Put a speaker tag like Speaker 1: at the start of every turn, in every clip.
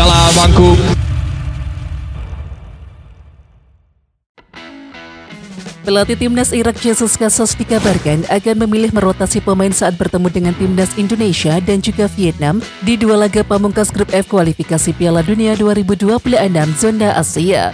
Speaker 1: Jala Bangku.
Speaker 2: Pelatih timnas Irak Jesus Casas dikabarkan akan memilih merotasi pemain saat bertemu dengan timnas Indonesia dan juga Vietnam di dua laga pamungkas grup F kualifikasi Piala Dunia 2026 zona Asia.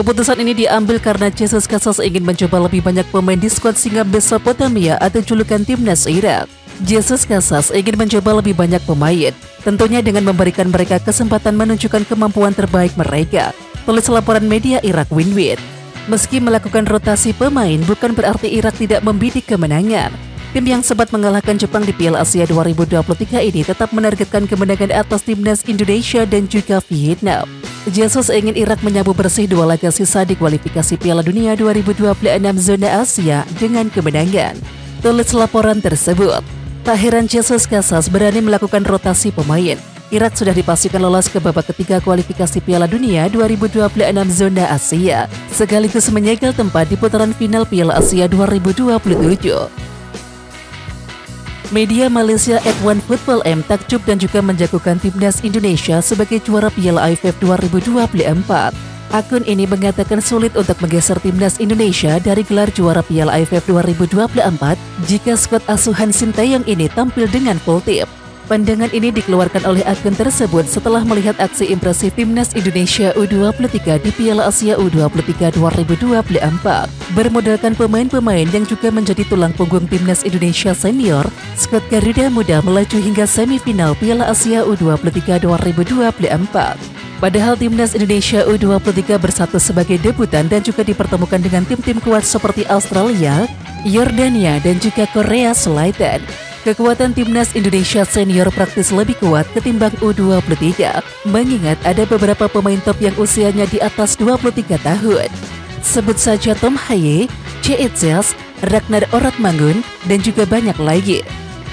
Speaker 2: Keputusan ini diambil karena Jesus Casas ingin mencoba lebih banyak pemain di skuad Singa Mesopotamia atau julukan timnas Irak. Jesus Casas ingin mencoba lebih banyak pemain, tentunya dengan memberikan mereka kesempatan menunjukkan kemampuan terbaik mereka, tulis laporan media Irak Win-Win. Meski melakukan rotasi pemain, bukan berarti Irak tidak membidik kemenangan. Tim yang sempat mengalahkan Jepang di Piala Asia 2023 ini tetap menargetkan kemenangan atas timnas Indonesia dan juga Vietnam. Jesus ingin Irak menyapu bersih dua laga sisa di kualifikasi Piala Dunia 2026 zona Asia dengan kemenangan, tulis laporan tersebut. Tak heran Jesus Casas berani melakukan rotasi pemain. Irak sudah dipastikan lolos ke babak ketiga kualifikasi Piala Dunia 2026 zona Asia, sekaligus menyegel tempat di putaran final Piala Asia 2027. Media Malaysia @OneFootballM takjub dan juga menjagokan timnas Indonesia sebagai juara Piala AFF 2024. Akun ini mengatakan sulit untuk menggeser timnas Indonesia dari gelar juara Piala AFF 2024 jika skuad asuhan Sinteyong ini tampil dengan full tim. Pandangan ini dikeluarkan oleh akun tersebut setelah melihat aksi impresif timnas Indonesia U23 di Piala Asia U23 2024. Bermodalkan pemain-pemain yang juga menjadi tulang punggung timnas Indonesia senior, skuad Garuda Muda melaju hingga semifinal Piala Asia U23 2024. Padahal timnas Indonesia U23 bersatu sebagai debutan dan juga dipertemukan dengan tim-tim kuat seperti Australia, Yordania, dan juga Korea Selatan. Kekuatan timnas Indonesia senior praktis lebih kuat ketimbang U23, mengingat ada beberapa pemain top yang usianya di atas 23 tahun. Sebut saja Tom Haye, Ceitzes, Ragnar Oratmangun, dan juga banyak lagi.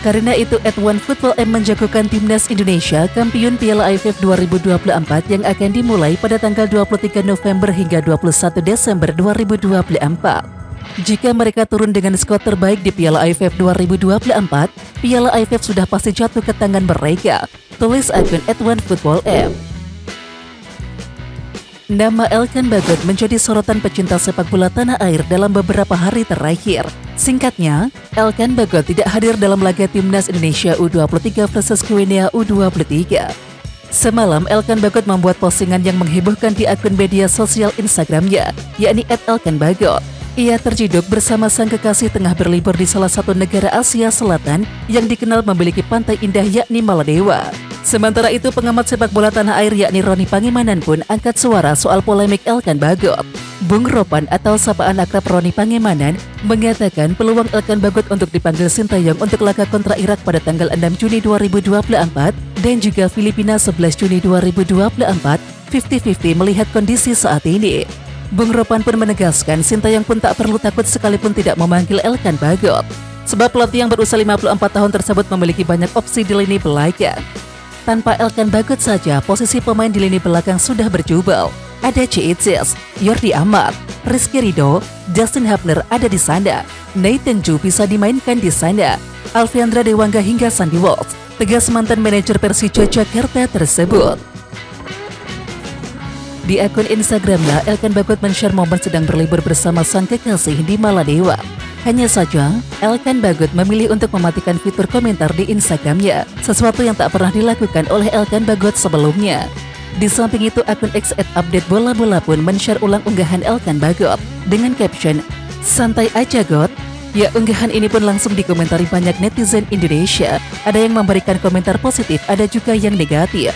Speaker 2: Karena itu @OneFootballM menjagokan timnas Indonesia kampiun Piala AFF 2024 yang akan dimulai pada tanggal 23 November hingga 21 Desember 2024. Jika mereka turun dengan skuad terbaik di Piala AFF 2024, Piala AFF sudah pasti jatuh ke tangan mereka, tulis akun @OneFootballM. Nama Elkan Bagot menjadi sorotan pecinta sepak bola tanah air dalam beberapa hari terakhir. Singkatnya, Elkan Bagot tidak hadir dalam laga timnas Indonesia U23 versus Guinea U23. Semalam, Elkan Bagot membuat postingan yang menghebohkan di akun media sosial Instagramnya, yakni @elkanbagot. Ia terciduk bersama sang kekasih tengah berlibur di salah satu negara Asia Selatan yang dikenal memiliki pantai indah yakni Maladewa. Sementara itu, pengamat sepak bola tanah air yakni Roni Pangemanan pun angkat suara soal polemik Elkan Bagot. Bung Ropan atau sapaan akrab Roni Pangemanan mengatakan peluang Elkan Bagot untuk dipanggil Sinteyong untuk laga kontra Irak pada tanggal 6 Juni 2024 dan juga Filipina 11 Juni 2024 50-50 melihat kondisi saat ini. Bung Ropan pun menegaskan Sinteyong pun tak perlu takut sekalipun tidak memanggil Elkan Bagot. Sebab pelatih yang berusia 54 tahun tersebut memiliki banyak opsi di lini belakang. Tanpa Elkan Bagot saja, posisi pemain di lini belakang sudah berjubel. Ada Ceitzes, Jordi Amat, Rizky Ridho, Justin Hapner ada di sana. Nathan Ju bisa dimainkan di sana. Alfiandra Dewangga hingga Sandy Walsh, tegas mantan manajer Persija Jakarta tersebut. Di akun Instagramnya, Elkan Bagot men-share momen sedang berlibur bersama sang kekasih di Maladewa. Hanya saja, Elkan Bagot memilih untuk mematikan fitur komentar di Instagramnya, sesuatu yang tak pernah dilakukan oleh Elkan Bagot sebelumnya. Di samping itu, akun X @update bola-bola pun men-share ulang unggahan Elkan Bagot dengan caption, "Santai aja God." Ya, unggahan ini pun langsung dikomentari banyak netizen Indonesia. Ada yang memberikan komentar positif, ada juga yang negatif.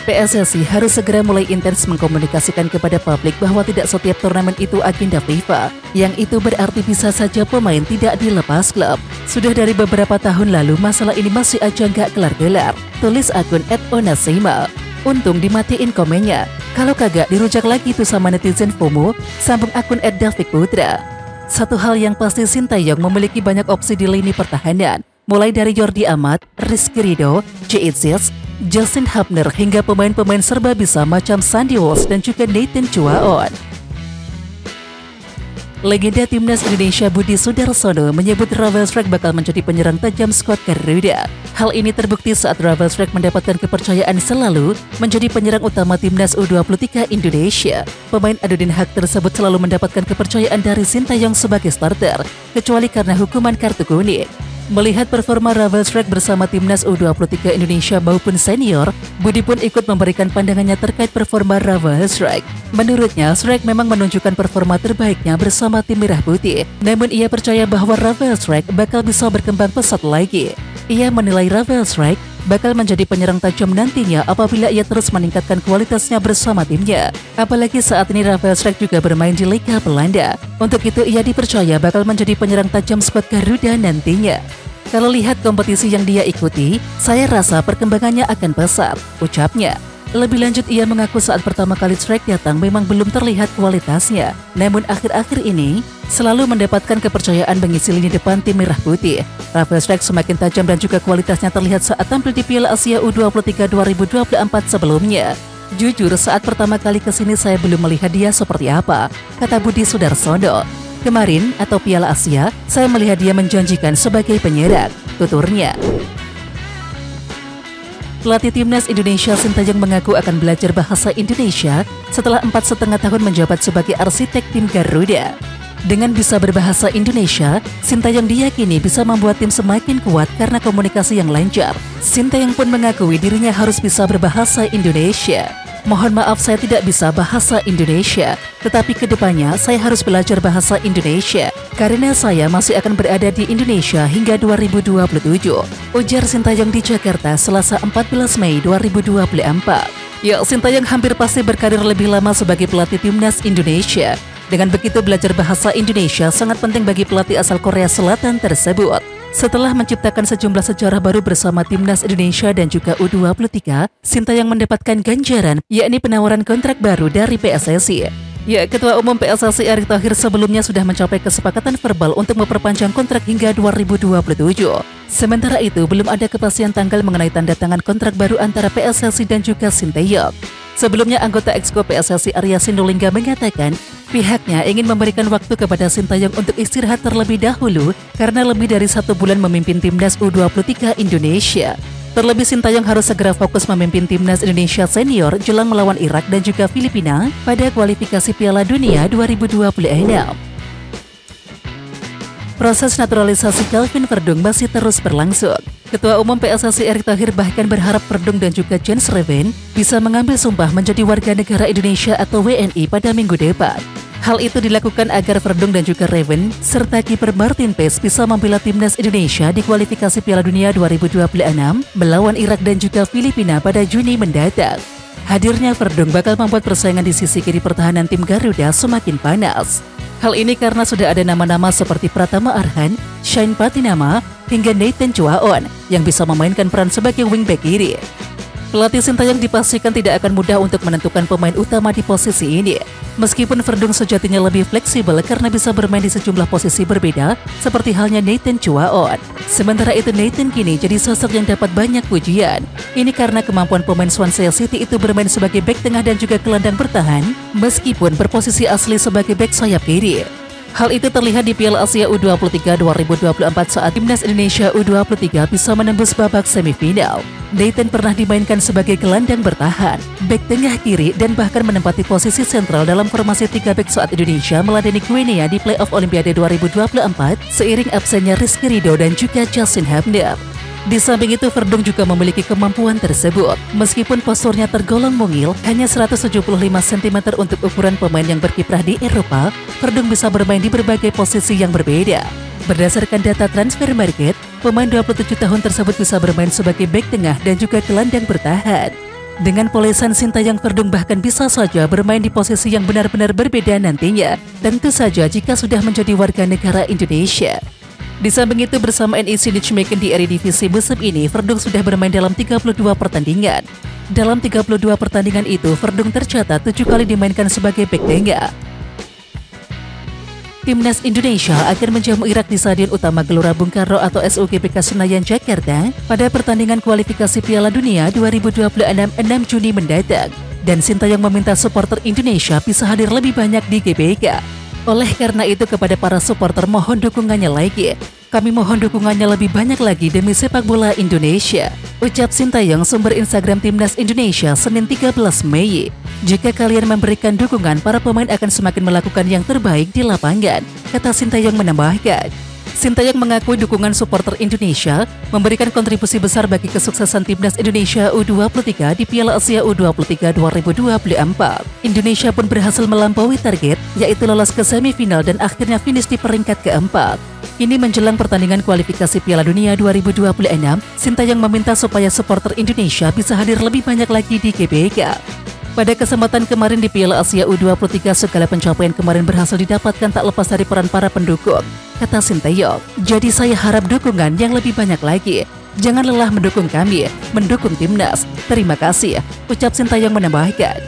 Speaker 2: PSSI harus segera mulai intens mengkomunikasikan kepada publik bahwa tidak setiap turnamen itu agenda FIFA. Yang itu berarti bisa saja pemain tidak dilepas klub. Sudah dari beberapa tahun lalu masalah ini masih aja nggak kelar-kelar, tulis akun @onasima. Untung dimatiin komennya. Kalau kagak dirujak lagi tuh sama netizen FOMO, sambung akun @davikputra. Satu hal yang pasti, Sinteyong memiliki banyak opsi di lini pertahanan, mulai dari Jordi Amat, Rizky Ridho, Ceitzes, Justin Hapner hingga pemain-pemain serba bisa macam Sandy Walsh dan juga Nathan Chuaon. Legenda timnas Indonesia Budi Sudarsono menyebut Rafael Strijk bakal menjadi penyerang tajam skuad Garuda. Hal ini terbukti saat Rafael Strijk mendapatkan kepercayaan selalu menjadi penyerang utama timnas U23 Indonesia. Pemain Adudin Haq tersebut selalu mendapatkan kepercayaan dari Sintayong sebagai starter, kecuali karena hukuman kartu kuning. Melihat performa Rafael Strijk bersama timnas U23 Indonesia maupun senior, Budi pun ikut memberikan pandangannya terkait performa Rafael Strijk. Menurutnya, Strijk memang menunjukkan performa terbaiknya bersama tim Merah Putih. Namun ia percaya bahwa Rafael Strijk bakal bisa berkembang pesat lagi. Ia menilai Rafael Strijk bakal menjadi penyerang tajam nantinya apabila ia terus meningkatkan kualitasnya bersama timnya. Apalagi saat ini Rafael Strijk juga bermain di Liga Belanda. Untuk itu ia dipercaya bakal menjadi penyerang tajam skuad Garuda nantinya. Kalau lihat kompetisi yang dia ikuti, saya rasa perkembangannya akan pesat, ucapnya. Lebih lanjut ia mengaku saat pertama kali Strijk datang memang belum terlihat kualitasnya. Namun akhir-akhir ini selalu mendapatkan kepercayaan mengisi lini depan tim Merah Putih. Rafael Strijk semakin tajam dan juga kualitasnya terlihat saat tampil di Piala Asia U23 2024 sebelumnya. Jujur saat pertama kali kesini saya belum melihat dia seperti apa, kata Budi Sudarsono. Kemarin atau Piala Asia, saya melihat dia menjanjikan sebagai penyerang, tuturnya. Pelatih timnas Indonesia Sintayong mengaku akan belajar bahasa Indonesia setelah 4,5 tahun menjabat sebagai arsitek tim Garuda. Dengan bisa berbahasa Indonesia, Sintayong diyakini bisa membuat tim semakin kuat karena komunikasi yang lancar. Sintayong pun mengakui dirinya harus bisa berbahasa Indonesia. Mohon maaf saya tidak bisa bahasa Indonesia, tetapi kedepannya saya harus belajar bahasa Indonesia karena saya masih akan berada di Indonesia hingga 2027, ujar Sintayong di Jakarta Selasa 14 Mei 2024. Ya, Sintayong hampir pasti berkarir lebih lama sebagai pelatih timnas Indonesia. Dengan begitu belajar bahasa Indonesia sangat penting bagi pelatih asal Korea Selatan tersebut. Setelah menciptakan sejumlah sejarah baru bersama timnas Indonesia dan juga U23, Sintayong mendapatkan ganjaran, yakni penawaran kontrak baru dari PSSI. Ya, Ketua Umum PSSI Erick Thohir sebelumnya sudah mencapai kesepakatan verbal untuk memperpanjang kontrak hingga 2027. Sementara itu, belum ada kepastian tanggal mengenai tanda tangan kontrak baru antara PSSI dan juga Sintayong. Sebelumnya, anggota Exco PSSI Arya Sinulinga mengatakan pihaknya ingin memberikan waktu kepada Sintayong untuk istirahat terlebih dahulu karena lebih dari 1 bulan memimpin timnas U23 Indonesia. Terlebih Sintayong harus segera fokus memimpin timnas Indonesia senior jelang melawan Irak dan juga Filipina pada kualifikasi Piala Dunia 2026. Proses naturalisasi Calvin Verdung masih terus berlangsung. Ketua Umum PSSI Erick Thohir bahkan berharap Verdung dan juga Jens Reven bisa mengambil sumpah menjadi warga negara Indonesia atau WNI pada minggu depan. Hal itu dilakukan agar Verdung dan juga Reven serta kiper Martin Paes bisa membela timnas Indonesia di kualifikasi Piala Dunia 2026 melawan Irak dan juga Filipina pada Juni mendatang. Hadirnya Verdung bakal membuat persaingan di sisi kiri pertahanan tim Garuda semakin panas. Hal ini karena sudah ada nama-nama seperti Pratama Arhan, Shane Patinama, hingga Nathan Chuaon yang bisa memainkan peran sebagai wingback kiri. Pelatih Sintayong dipastikan tidak akan mudah untuk menentukan pemain utama di posisi ini. Meskipun Verdung sejatinya lebih fleksibel karena bisa bermain di sejumlah posisi berbeda, seperti halnya Nathan Chuaon. Sementara itu Nathan kini jadi sosok yang dapat banyak pujian. Ini karena kemampuan pemain Swansea City itu bermain sebagai bek tengah dan juga gelandang bertahan, meskipun berposisi asli sebagai bek sayap kiri. Hal itu terlihat di Piala Asia U23 2024 saat timnas Indonesia U23 bisa menembus babak semifinal. Nathan pernah dimainkan sebagai gelandang bertahan, bek tengah kiri, dan bahkan menempati posisi sentral dalam formasi 3 bek saat Indonesia meladeni Guinea di playoff Olimpiade 2024 seiring absennya Rizky Ridho dan juga Justin Hubner. Di samping itu, Verdung juga memiliki kemampuan tersebut. Meskipun posturnya tergolong mungil, hanya 175 cm untuk ukuran pemain yang berkiprah di Eropa, Verdung bisa bermain di berbagai posisi yang berbeda. Berdasarkan data transfer market, pemain 27 tahun tersebut bisa bermain sebagai bek tengah dan juga gelandang bertahan. Dengan polesan Sintayong, Verdung bahkan bisa saja bermain di posisi yang benar-benar berbeda nantinya, tentu saja jika sudah menjadi warga negara Indonesia. Di samping itu, bersama NEC Nijmegen di Eredivisie musim ini, Verdung sudah bermain dalam 32 pertandingan. Dalam 32 pertandingan itu, Verdung tercatat 7 kali dimainkan sebagai bek tengah. Timnas Indonesia akan menjamu Irak di Stadion Utama Gelora Bung Karno atau SUGBK Senayan, Jakarta pada pertandingan kualifikasi Piala Dunia 2026 6 Juni mendatang. Dan Sintayong meminta supporter Indonesia bisa hadir lebih banyak di GBK. Oleh karena itu kepada para supporter mohon dukungannya lagi. Kami mohon dukungannya lebih banyak lagi demi sepak bola Indonesia. Ucap Sintayong, sumber Instagram Timnas Indonesia, Senin 13 Mei. Jika kalian memberikan dukungan, para pemain akan semakin melakukan yang terbaik di lapangan, kata Sintayong menambahkan. Sintayong mengakui dukungan supporter Indonesia memberikan kontribusi besar bagi kesuksesan Timnas Indonesia U23 di Piala Asia U23 2024. Indonesia pun berhasil melampaui target, yaitu lolos ke semifinal dan akhirnya finish di peringkat keempat. Kini menjelang pertandingan kualifikasi Piala Dunia 2026, Sintayong meminta supaya supporter Indonesia bisa hadir lebih banyak lagi di GBK. Pada kesempatan kemarin di Piala Asia U23, segala pencapaian kemarin berhasil didapatkan tak lepas dari peran para pendukung, kata Sintayong. Jadi saya harap dukungan yang lebih banyak lagi. Jangan lelah mendukung kami, mendukung timnas. Terima kasih, ucap Sintayong menambahkan.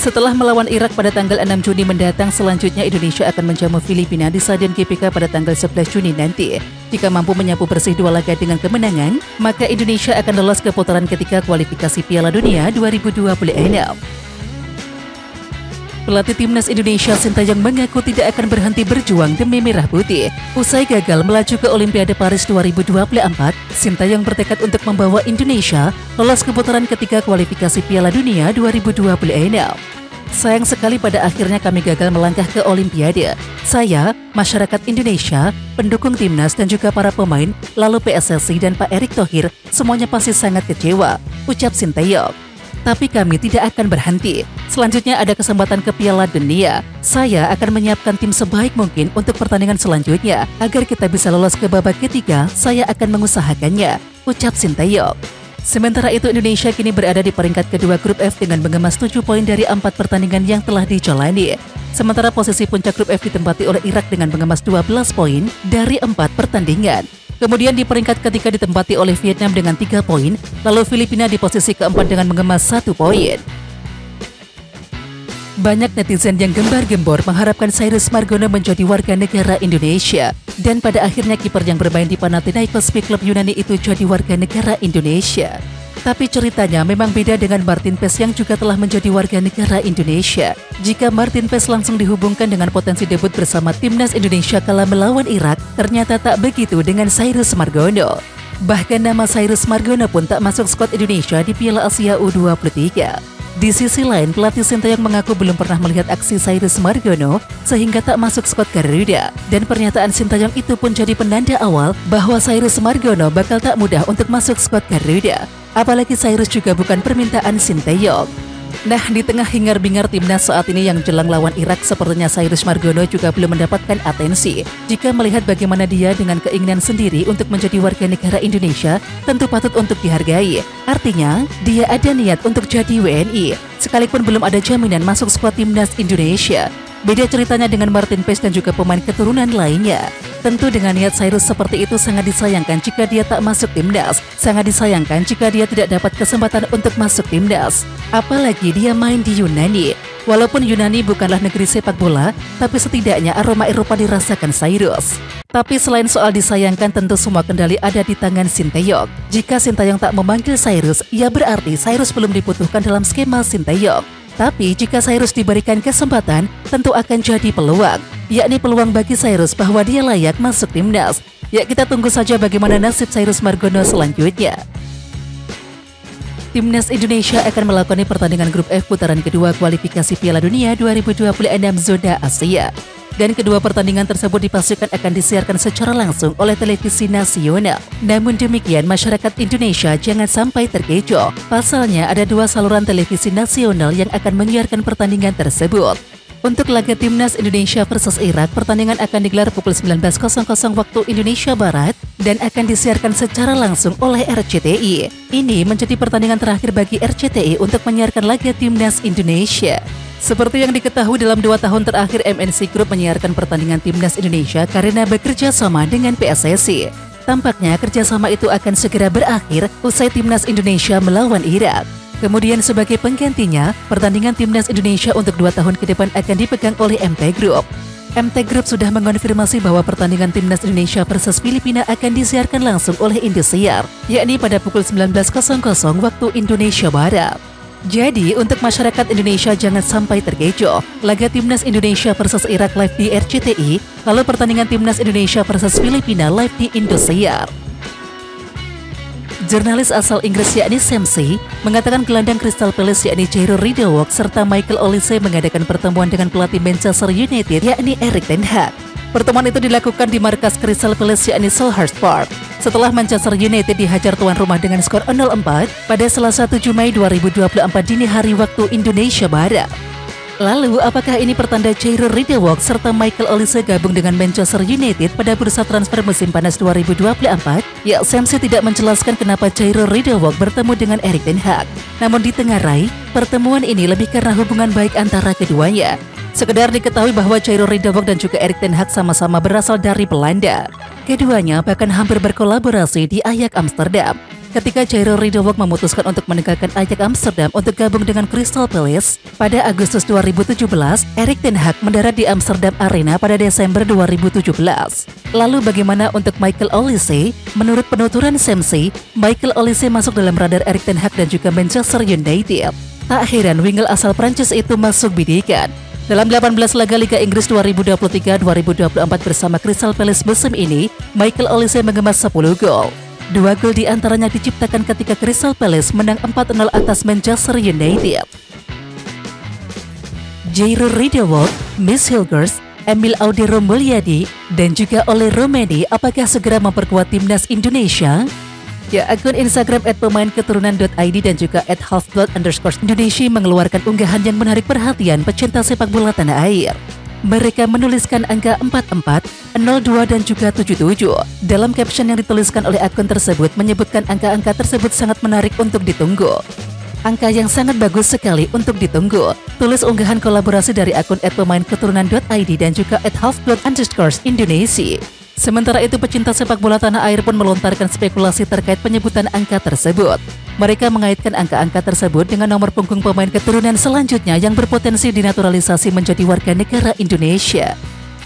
Speaker 2: Setelah melawan Irak pada tanggal 6 Juni mendatang, selanjutnya Indonesia akan menjamu Filipina di Stadion GBK pada tanggal 11 Juni nanti. Jika mampu menyapu bersih 2 laga dengan kemenangan, maka Indonesia akan lolos ke putaran ketiga kualifikasi Piala Dunia 2026. Pelatih Timnas Indonesia Sintayong mengaku tidak akan berhenti berjuang demi Merah Putih. Usai gagal melaju ke Olimpiade Paris 2024, Sintayong bertekad untuk membawa Indonesia lolos ke putaran ketiga kualifikasi Piala Dunia 2026. Sayang sekali pada akhirnya kami gagal melangkah ke Olimpiade. Saya, masyarakat Indonesia, pendukung timnas dan juga para pemain, lalu PSSI dan Pak Erick Thohir, semuanya pasti sangat kecewa, ucap Sintayong. Tapi kami tidak akan berhenti. Selanjutnya ada kesempatan ke Piala Dunia. Saya akan menyiapkan tim sebaik mungkin untuk pertandingan selanjutnya. Agar kita bisa lolos ke babak ketiga, saya akan mengusahakannya, ucap Sintayong. Sementara itu Indonesia kini berada di peringkat kedua grup F dengan mengemas 7 poin dari 4 pertandingan yang telah dijalani. Sementara posisi puncak grup F ditempati oleh Irak dengan mengemas 12 poin dari 4 pertandingan. Kemudian di peringkat ketiga ditempati oleh Vietnam dengan 3 poin, lalu Filipina di posisi keempat dengan mengemas 1 poin. Banyak netizen yang gembar-gembor mengharapkan Cyrus Margono menjadi warga negara Indonesia. Dan pada akhirnya kiper yang bermain di Panathinaikos klub Yunani itu jadi warga negara Indonesia. Tapi ceritanya memang beda dengan Martin Paes yang juga telah menjadi warga negara Indonesia. Jika Martin Paes langsung dihubungkan dengan potensi debut bersama Timnas Indonesia kala melawan Irak, ternyata tak begitu dengan Cyrus Margono. Bahkan nama Cyrus Margono pun tak masuk skuad Indonesia di Piala Asia U23. Di sisi lain, pelatih Sintayong mengaku belum pernah melihat aksi Cyrus Margono sehingga tak masuk skuad Garuda. Dan pernyataan Sintayong itu pun jadi penanda awal bahwa Cyrus Margono bakal tak mudah untuk masuk skuad Garuda. Apalagi Cyrus juga bukan permintaan Sintayong. Nah, di tengah hingar-bingar timnas saat ini yang jelang lawan Irak, sepertinya Cyrus Margono juga belum mendapatkan atensi. Jika melihat bagaimana dia dengan keinginan sendiri untuk menjadi warga negara Indonesia, tentu patut untuk dihargai. Artinya, dia ada niat untuk jadi WNI, sekalipun belum ada jaminan masuk skuad timnas Indonesia. Beda ceritanya dengan Martin Paes dan juga pemain keturunan lainnya. Tentu dengan niat Cyrus seperti itu sangat disayangkan jika dia tak masuk timnas. Sangat disayangkan jika dia tidak dapat kesempatan untuk masuk timnas. Apalagi dia main di Yunani. Walaupun Yunani bukanlah negeri sepak bola, tapi setidaknya aroma Eropa dirasakan Cyrus. Tapi selain soal disayangkan, tentu semua kendali ada di tangan Sintayong. Jika Sintayong tak memanggil Cyrus, ya berarti Cyrus belum dibutuhkan dalam skema Sintayong. Tapi jika Cyrus diberikan kesempatan, tentu akan jadi peluang. Yakni peluang bagi Cyrus bahwa dia layak masuk timnas. Ya, kita tunggu saja bagaimana nasib Cyrus Margono selanjutnya. Timnas Indonesia akan melakoni pertandingan grup F putaran kedua kualifikasi Piala Dunia 2026 zona Asia. Dan kedua pertandingan tersebut dipastikan akan disiarkan secara langsung oleh televisi nasional. Namun demikian, masyarakat Indonesia jangan sampai terkecoh. Pasalnya ada 2 saluran televisi nasional yang akan menyiarkan pertandingan tersebut. Untuk laga Timnas Indonesia versus Irak, pertandingan akan digelar pukul 19.00 waktu Indonesia Barat dan akan disiarkan secara langsung oleh RCTI. Ini menjadi pertandingan terakhir bagi RCTI untuk menyiarkan laga Timnas Indonesia. Seperti yang diketahui dalam 2 tahun terakhir MNC Group menyiarkan pertandingan Timnas Indonesia karena bekerja sama dengan PSSI. Tampaknya kerjasama itu akan segera berakhir usai Timnas Indonesia melawan Irak. Kemudian sebagai penggantinya, pertandingan Timnas Indonesia untuk 2 tahun ke depan akan dipegang oleh MT Group. MT Group sudah mengonfirmasi bahwa pertandingan Timnas Indonesia versus Filipina akan disiarkan langsung oleh Indosiar, yakni pada pukul 19.00 waktu Indonesia Barat. Jadi, untuk masyarakat Indonesia jangan sampai terkecoh. Laga Timnas Indonesia versus Irak live di RCTI, lalu pertandingan Timnas Indonesia versus Filipina live di Indosiar. Jurnalis asal Inggris yakni Shamsi mengatakan gelandang Crystal Palace yakni Jairo Ridderwock serta Michael Olise mengadakan pertemuan dengan pelatih Manchester United yakni Erik ten Hag. Pertemuan itu dilakukan di markas Crystal Palace yakni Selhurst Park setelah Manchester United dihajar tuan rumah dengan skor 0-4 pada Selasa 7 Mei 2024 dini hari waktu Indonesia Barat. Lalu, apakah ini pertanda Jairo Ridderwock serta Michael Olise gabung dengan Manchester United pada bursa transfer musim panas 2024? Ya, Shamsi tidak menjelaskan kenapa Jairo Ridderwock bertemu dengan Erik ten Hag. Namun ditengarai, pertemuan ini lebih karena hubungan baik antara keduanya. Sekedar diketahui bahwa Jairo Ridderwock dan juga Erik ten Hag sama-sama berasal dari Belanda. Keduanya bahkan hampir berkolaborasi di Ajax Amsterdam. Ketika Jairo Ridderwock memutuskan untuk meninggalkan Ajax Amsterdam untuk gabung dengan Crystal Palace, pada Agustus 2017, Erik ten Hag mendarat di Amsterdam Arena pada Desember 2017. Lalu bagaimana untuk Michael Olise? Menurut penuturan Shamsi, Michael Olise masuk dalam radar Erik ten Hag dan juga Manchester United. Tak heran winger asal Prancis itu masuk bidikan. Dalam 18 laga Liga Inggris 2023-2024 bersama Crystal Palace musim ini, Michael Olise mengemas 10 gol. 2 gol diantaranya diciptakan ketika Crystal Palace menang 4-0 atas Manchester United. Jairo Ridderwock, Miss Hilgers, Emil Audero Mulyadi, dan juga Ole Romeni apakah segera memperkuat timnas Indonesia? Ya, akun Instagram @pemainketurunan.id dan juga @halfblood_Indonesia mengeluarkan unggahan yang menarik perhatian pecinta sepak bola tanah air. Mereka menuliskan angka 44, 02 dan juga 77. Dalam caption yang dituliskan oleh akun tersebut menyebutkan angka-angka tersebut sangat menarik untuk ditunggu. Angka yang sangat bagus sekali untuk ditunggu. Tulis unggahan kolaborasi dari akun @pemainketurunan.id dan juga @halfblood_Indonesia. Sementara itu pecinta sepak bola tanah air pun melontarkan spekulasi terkait penyebutan angka tersebut. Mereka mengaitkan angka-angka tersebut dengan nomor punggung pemain keturunan selanjutnya yang berpotensi dinaturalisasi menjadi warga negara Indonesia.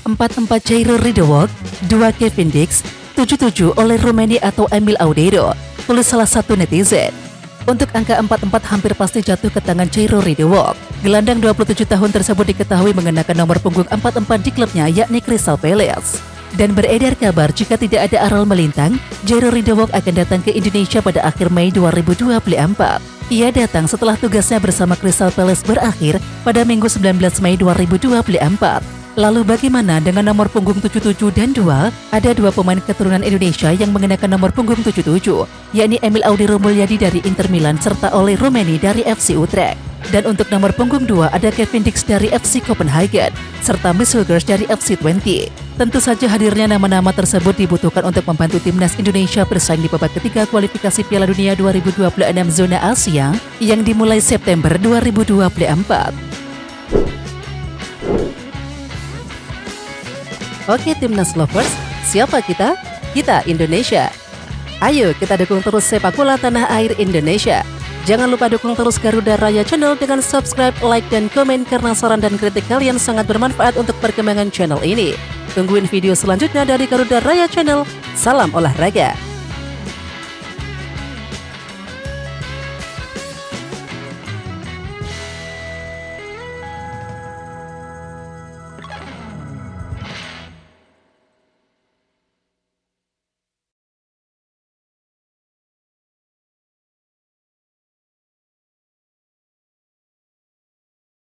Speaker 2: 44 Jairo Ridderwock, 2 Kevin Dix, 77 Ole Romeni atau Emil Audero, tulis salah satu netizen. Untuk angka 44 hampir pasti jatuh ke tangan Jairo Ridderwock. Gelandang 27 tahun tersebut diketahui mengenakan nomor punggung 44 di klubnya yakni Crystal Palace. Dan beredar kabar jika tidak ada aral melintang, Jairo Ridderwock akan datang ke Indonesia pada akhir Mei 2024. Ia datang setelah tugasnya bersama Crystal Palace berakhir pada Minggu 19 Mei 2024. Lalu bagaimana dengan nomor punggung 77 dan 2? Ada 2 pemain keturunan Indonesia yang mengenakan nomor punggung 77, yakni Emil Audero Mulyadi dari Inter Milan serta Ole Romeni dari FC Utrecht. Dan untuk nomor punggung 2 ada Kevin Dix dari FC Copenhagen serta Miss Hilgers dari FC Twente. Tentu saja hadirnya nama-nama tersebut dibutuhkan untuk membantu timnas Indonesia bersaing di babak ketiga kualifikasi Piala Dunia 2026 zona Asia yang dimulai September 2024. Oke timnas lovers, siapa kita? Kita Indonesia. Ayo kita dukung terus sepak bola tanah air Indonesia. Jangan lupa dukung terus Garuda Raya Channel dengan subscribe, like, dan komen karena saran dan kritik kalian sangat bermanfaat untuk perkembangan channel ini. Tungguin video selanjutnya dari Garuda Raya Channel. Salam olahraga.